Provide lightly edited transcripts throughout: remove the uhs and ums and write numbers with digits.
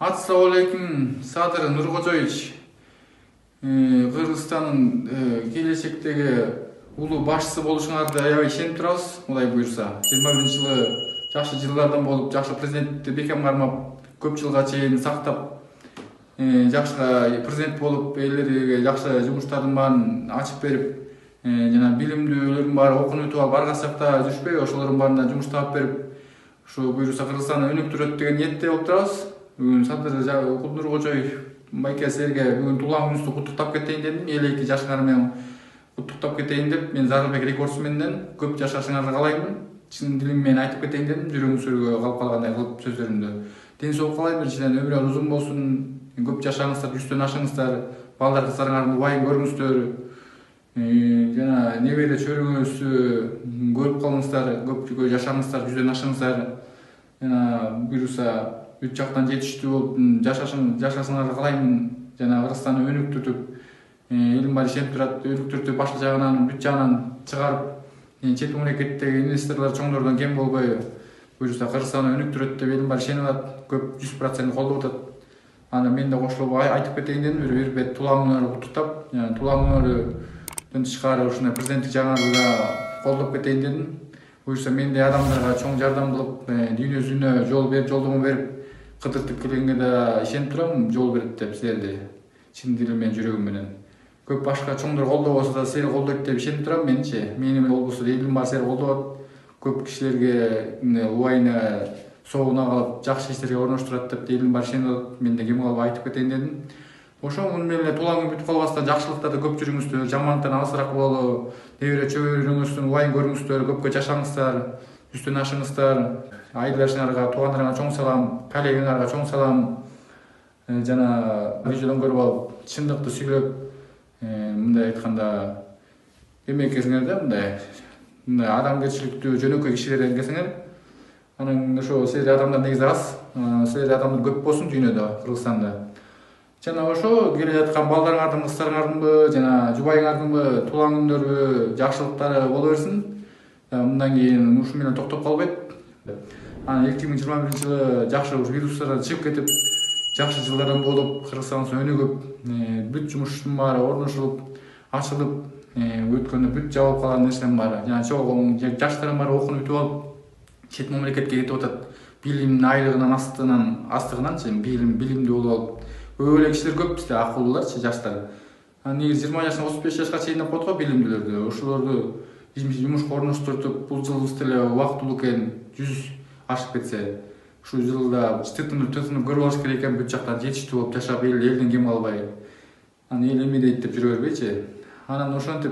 Assalamualaikum Садыр Нуркожоевич. Кыргызстандын келечектеги улуу башчысы болушуңарды аябай ишенип турабыз. Кудай буйрса, 21-жылы жакшы жылдардан болуп, жакшы президентти бекем кармап, көп жылга чейин сактап, жакшы президент болуп, элдерге жакшы жумуштардын баарын ачып берип, жана билимдүүлөрдүн баары окууну утуп алып, баргасакта жүрүшпөй, ошолордун баарына жумуш таап берип, ушу буйрса Кыргызстанды өнүктүрөт деген ниетте болуп турабыз. Бүгүн Садыр Нуркожоев майке силерге бүгүн туулган күнүңүздү куттуктап кетейин дедим. 52 жашыңар менен куттуктап кетейин деп, мен Зарылбек рекордсменден көп жашашыңарды каалаймын. Чын дилим менен айтып кетейин дедим, жүрөгүңүзгө калып калгандай кылып сөздөрүмдү. Ден соолук каалайм, биринчиден өмүрүңөр узун болсун, көп жашаңыздар, 100төн ашыңыздар, балдар кыздарыңардын убайын көрүңүздөр. Жана небере чөбөрөңүздү көрүп калыңыздар, көп жашаңыздар, 100дөн ашыңыздар. Жана буйрса бүт жактан жетиштүү болуп жашашыңарды каалаймын. Жана Кыргызстанды өнүктүрүп, элдин баары ишенип турат, өнүктүрүп башка жагынан, бүт жагынан чыгарып, чет мамлекеттеги инвесторлор чоңдордон кем болбой, буйрса Кыргызстанды өнүктүрөт деп элдин баары ишенип атат, көп 100% колдоп атат. Аны мен да кошулуп айтып кетейин дедим, бир бет туулган күнүңөрдү куттуктап, туулган күнүңөрдөн тышкары ушундай президенттик жагыңарды да колдоп кетейин дедим. Буйрса мендей адамдарга чоң жардамдылык, дүйнө жол берип, жолдомо берип, кыдыртып келгенге да ишенип турам, жол берет деп силерди. Чын дилим менен, жүрөгүм менен. Көп башка чоңдор колдобосо да силер колдойт деп ишенип турам менчи. Мени менен болбосо да элдин баары силер колдоп, көп кишилерге убайына соогуна калып, жакшы иштерге орноштурат деп элдин баары ишенип атат. Мен да кем калбай айтып кетейин дедим. Ошо муну менен эле туулган күн бүтүп калбастан жакшылыктарды көп жүрүңүздөр, жамандыктан алысыраак бололу, небере чөбөрөңүздүн убайын көрүңүздөр, көпкө жашаңыздар, 100төн ашыңыздар. Айылдашыңарга, туугандарыңарга чоң салам, коллегаңарга чоң салам. Жана видеодон көрүп алып, чындыкты сүйлөп, мындай айтканда эме экенсиңер да, мындай адамгерчиликтүү, жөнөкөй кишилер экенсиңер. Анан ошо силер адамдар негизи аз, силер адамдар көп болсун дүйнөдө, Кыргызстанда. Жана ошо келе жаткан балдарыңардын, кыздарыңардынбы, жана жубайыңардынбы туулган күндөрү жакшылыктары боло берсин. Мындан кийин ушу менен токтоп калбайт. Анан 2021-жылы жакшы вирустардан чыгып кетип, жакшы жылдардан болуп, Кыргызстан өнүгүп, бүт жумуштун баары орношулуп, ачылып, өткөндө бүт жабылып калган нерсенин баары, жана чогуу жаштардын баары окууну бүтүп алып, чет мамлекетке кетип атат. Билимдин айлыгынан астыгынанчы, билимдүү болуп алып. Көп эле кишилер көп бизде, акылдууларчы, жаштар. Негизи 20 жаштан 35 жашка чейин деп коет го билимдүүлөрдү. Ошолорду жумушка орноштуртуп, бул жылыбыз деле убактылуу экен, 100 ашып кетсе, ушу жылда тытынып көрүп алыш керек экен, бүт жактан жетиштүү болуп жашап, элден кем калбай. Аны эл эме дейт деп жүрө бербейчи. Анан ошентип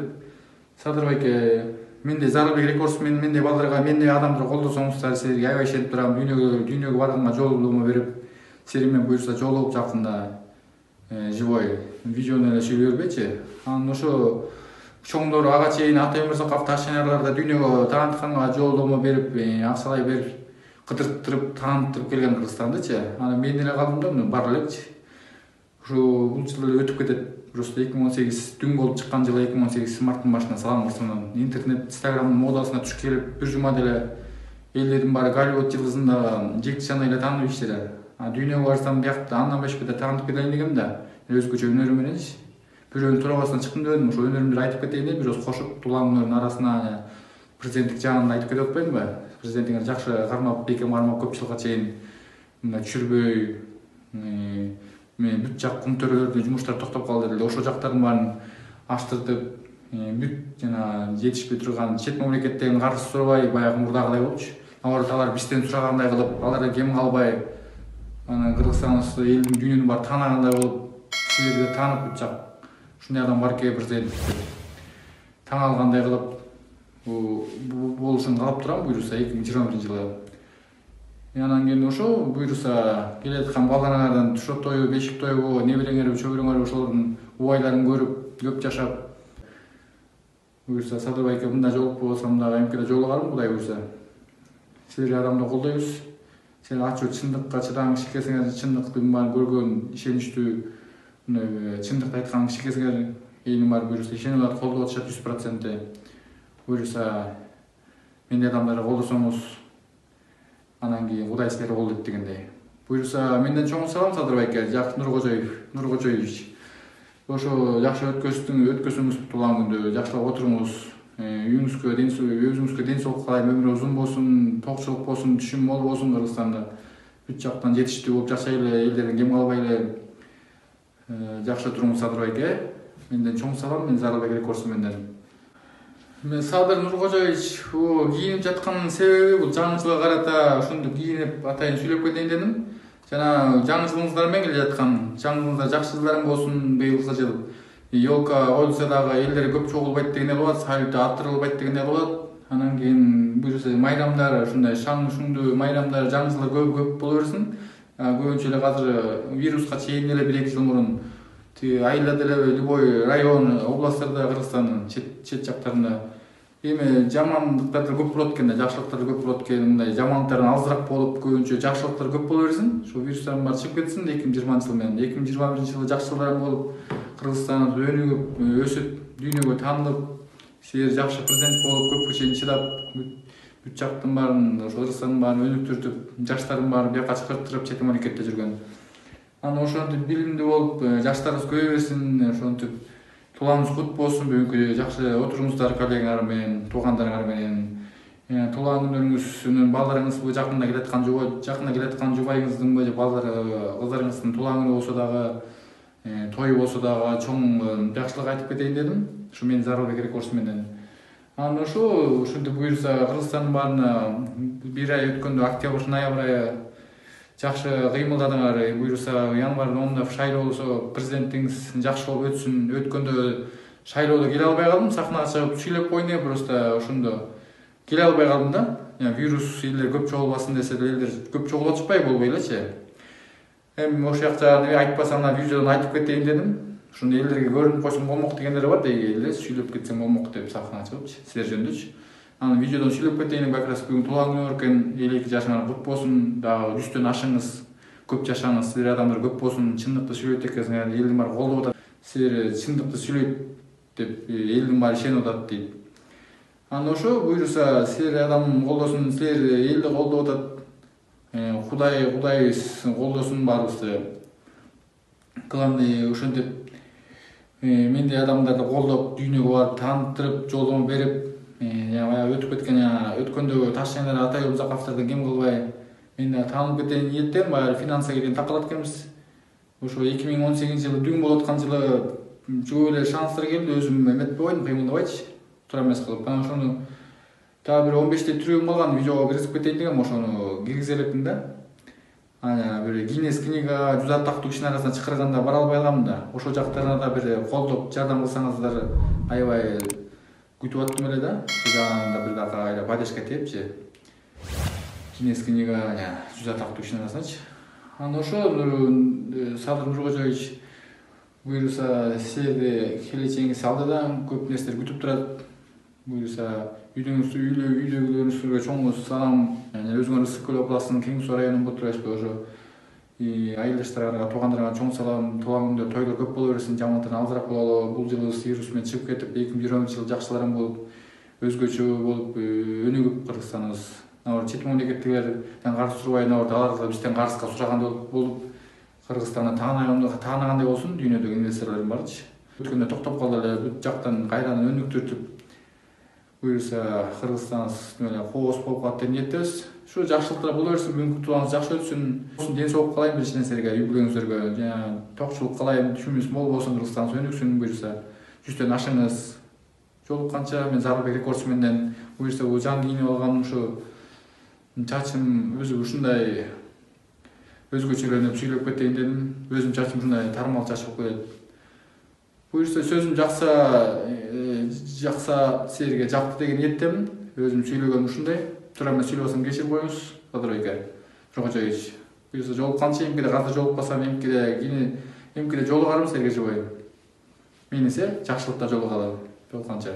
Садыр байке, мендей Зарылбек рекордсмен, мендей балдарга, мендей адамдарды колдосоңуздар, силерге аябай ишенип турам. Дүйнөгө барганга жолдомо берип, силер менен буйрса жолугуп жакында живой видеону эле сүйлөй бербейчи. Анан ошо чоңдор ага чейин Атай Өмүрзаков ташчанарларда дүйнөгө таанытқанга жолдомо берип, акчалай берип, кыдырттырып, таанытып келген Кыргызстандычы. Анан мен деле калдым да, бар элекчи. Ушу бул жыл өтүп кетет. Просто 2018 түн болуп чыккан жылы 2018 марттын башында салам кырсынан интернет, Инстаграмдын модасына түшүп келип, бир жума деле элдердин баары Голливуд жылдызында жекчаны эле таанып иштелер. Дүйнөгө барсам биякта андан бешпеде таанытып кетейин дегем да, өзгөчө өнөрүм мененчи. Бирөөнүн турабастан чыктым дебедим, ошо өнөрүмдү айтып кетейин деп, бирөөс кошуп, туулган күнүнүн арасына президенттик жагын айтып кетип атпаймынбы? Президентиңер жакшы кармап, бекем кармап, көп жылга чейин мындай түшүрбөй, мен бүт жак кумтөрөлөрдө жумуштар токтоп калды деле, ошол жактардын баарын аштыртып, бүт жана жетишпей турган чет мамлекеттен карыз сурабай, баягы мурдагыдай болупчу. Наоборот, алар бизден сурагандай кылып, алардан кем калбай, анан Кыргызстаныбызды элдин дүйнөнүн баары таанагандай болуп, силерге таанып бүт жак ушундай адам бар экен президент деп таң алгандай кылып болушун каалап турам буйрса 2021-жылы. Анан кийин ошо буйрса келе жаткан балдарыңардан тушот тою, бешик тою, небереңер, чөбөрөңөр ошолордун убайларын көрүп, көп жашап, буйрса Садыр байке мында жолукпой болсом дагы эмкеде жолугармын, Кудай буйрса. Силер адамды колдойбуз. Силер ачуу чындыкка чыдаган киши экенсиңер, чындыктын баарын көргөн, ишеничтүү, чындыкты айткан киши экенсиңер, элдин баары буйрса ишенип атат, колдоп атышат 100%. Буйрса мендей адамдарды колдосоңуз, анан кийин Кудай силерди колдойт дегендей. Буюрса менден чоң салам Садыр байке, Жакып Нуркожоевич. Ошо жакшы өткөзүңүз туулган күндө, жакшылап отуруңуз. Өзүңүзгө ден соолук каалайм, өмүрү узун болсун, токчулук болсун, түшүм мол болсун Кыргызстанда. Бүт жактан жетиштүү болуп жашайлы, элдерден кем калбай эле жакшы туруңуз Садыр байке. Менден чоң салам, мен Зарылбек Рекордс менден. Мен Садыр Нуркожоевич, кийинип жаткан себеби бул жаңы жылга карата ошондо кийинип атайын сүйлөп кетейин дедим. Жана жаңы жылыңыздар менен келе жаткан, жаңы жылыңыздар жакшы жылдарың болсун быйылкы жыл. Елка коюлса дагы элдер көп чогулбайт дегенде болот, салют аттырылбайт дегенде болот. Анан кийин буюрса майрамдар, ушундай шаң шуңдуу майрамдар, жаңы жылдар көп боло берсин. Көбүнчө эле азыр вируска чейин эле 1-2 жыл мурун айылда деле любой район, областтарда Кыргызстандын чет жактарында эми жамандыктар көп болот экен да, жакшылыктар көп болот экен. Мындай жамандыктардан азыраак болуп, көбүнчө жакшылыктар көп боло берсин. Ошо вирустардын баары чыгып кетсин 2020 жыл менен. 2021 жылы жакшы жылдар болуп, Кыргызстан өнүгүп, өсүп, дүйнөгө таанылып, силер жакшы президент болуп, көпкө чейин чыдап, бүт жактын баарын, ошо Кыргызстандын баарын өнүктүрүп, жаштардын баарын бияка чакыртып, чет мамлекетте жүргөн. Анан ошентип билимдүү болуп, жаштарыбыз көбөйө берсин, ошентип туулганыңыз кут болсун, бүгүнкү жакшы отуруңуздар коллегалар менен, туугандарыңар менен. Туулган күнүңүздүн балдарыңыз жакында келаткан жубайыңыздын кыздарыңыздын туулган күнү болсо дагы, той болсо дагы чоң жакшылык айтып кетейин дедим. Ушу мен Зарылбек Рекордс менен. Анан ошентип буюрса Кыргызстандын баарына 1 ай өткөндө, октябрь, ноябрь айы жакшы кыймылдадыңар. Буюрса январдын 10-унда шайлоо болсо, президентиңиз жакшы болуп өтсүн. Өткөндө шайлоодо келе албай калдым, сахнага чыгып сүйлөп коеюн деп, просто ошондо келе албай калдым да. Вирус элдер көп чогулбасын десе деле, элдер көп чогулуп атышпай болбой элечи. Эми ошол жакта айтпасам да видеодон айтып кетейин дедим. Ошондо элдерге көрүнүп койсом болмок дегендер бар да, эле сүйлөп кетсем болмок деп сахнага чыгыпчы, силер жөнүндөчү. Анан видеодон сүйлөп кетейин, как раз бүгүн туулган күнү бар экен, 52 жашыңар кут болсун, дагы 100төн ашыңыз, көп жашаңыз, силер адамдар көп болсун, чындыкты сүйлөйт экенсиңер, элдин баары колдоп атат, силер чындыкты сүйлөйт деп элдин баары ишенип атат дейт. Анан ошо буюрса силер адам колдосун, силер элди колдоп атат, Кудай колдосун баарыбызды. Главный ошентип мендей адамдарды колдоп, дүйнөгө барып тааныттырып, жолдомо берип, өтүп кеткен өткөндө Ташкенер Атай Умзакаевтерден кем кылбай мен да таанып кетейин ниеттен, баягы финансыга келген такалат экенбиз. Ошо 2018 жылы дүң болуп аткан жылы көп эле шанстар келди, өзүм эметпей койдум, кыймылдабайчы, тура эмес кылып. Анан ошону дагы бир 15 трюгүм калган, видеого киргизип кетейин дегем, ошону киргизе элекмин да. Анан бир Гиннес книга 100 тактуу кишинин арасына чакырганда бара албай калдым да. Ошол жактарына да бир колдоп, жардам кылсаңыздар аябай күтүп аттым эле да. Ошол жагында бир дагы айла поддержка тепчи. Гиннес книга 100 тактуу кишинин арасыначы. Анан ошо Садыр Нуркожоевич буюрса силерди келечегиңиз алдыдан көп нерселер күтүп турат. Буюрса үйдөгүлөрүңүзгө чоң салам. Өзүңөр ысык көл областынын Кең Суу районунун отурасызбы, ошо айылдаштарга, туугандарга чоң салам. Туулган күндө тойлор көп боло берсин, жамандыктан азыраак бололу. Бул жылы вирус менен чыгып кетип, 2020 жылы жакшыларың болуп, өзгөчө болуп өнүгүп Кыргызстаныбыз. Чет мамлекеттегилерден карыз сурбай, алар да бизден карызга сурагандай болуп, Кыргызстанды таанагандай болсун дүйнөдөгү инвесторлордун баарычы. Өткөндө токтоп калды эле, бүт жактан кайрадан өнүктүрүп, буюрса Кыргызстаныбыз кооз болуп калат деп ниеттебиз. Ушу жакшылыктар боло берсин, бүгүнкү туулганыңыз жакшы өтсүн. Ден соолук каалайм бир нерселерге, үй бүлөңүздөргө, токчулук каалайм, түшүмүбүз мол болсун, Кыргызстаныбыз өнүксүн, буюрса 100төн ашыңыз. Жолукканча мен Зарылбек Рекордс менен буюрса бул жаңы кийинип алган ушу чачым өзү ушундай өзгөчөлөнүп сүйлөп кетейин дедим. Өзүм чачым ушундай тармал чач болуп кетет. Буюрса сөзүм жакса силерге жакты деген ниеттемин. Өзүм сүйлөгөнүм ушундай. Туура эмес сүйлөбөсөм кечирип коюңуз, Садыр байке. Нуркожоевич. Буюрса жолукканча, эмкиде кандай жолукпасам, эмкиде жолугарым, силерге жибайм. Мейли эсе жакшылыкта жолугалы. Жолукканча.